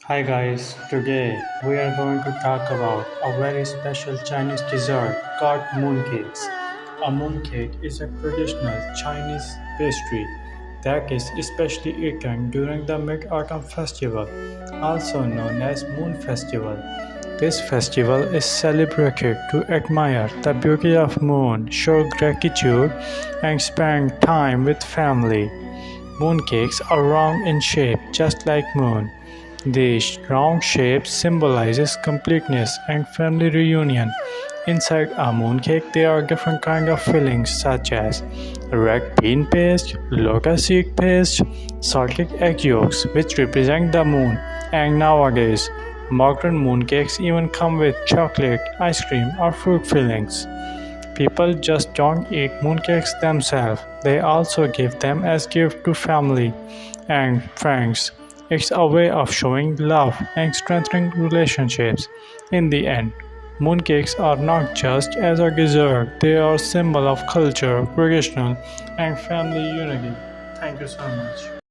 Hi guys, today we are going to talk about a very special Chinese dessert called mooncakes. A mooncake is a traditional Chinese pastry that is especially eaten during the Mid-Autumn Festival, also known as Moon Festival. This festival is celebrated to admire the beauty of moon, show gratitude, and spend time with family. Mooncakes are round in shape, just like moon. These round shapes symbolizes completeness and family reunion. Inside a mooncake, there are different kinds of fillings such as red bean paste, lotus seed paste, salted egg yolks, which represent the moon. And nowadays, modern mooncakes even come with chocolate, ice cream, or fruit fillings. People just don't eat mooncakes themselves, they also give them as gift to family and friends. It's a way of showing love and strengthening relationships. In the end, mooncakes are not just as a dessert, they are a symbol of culture, tradition, and family unity. Thank you so much.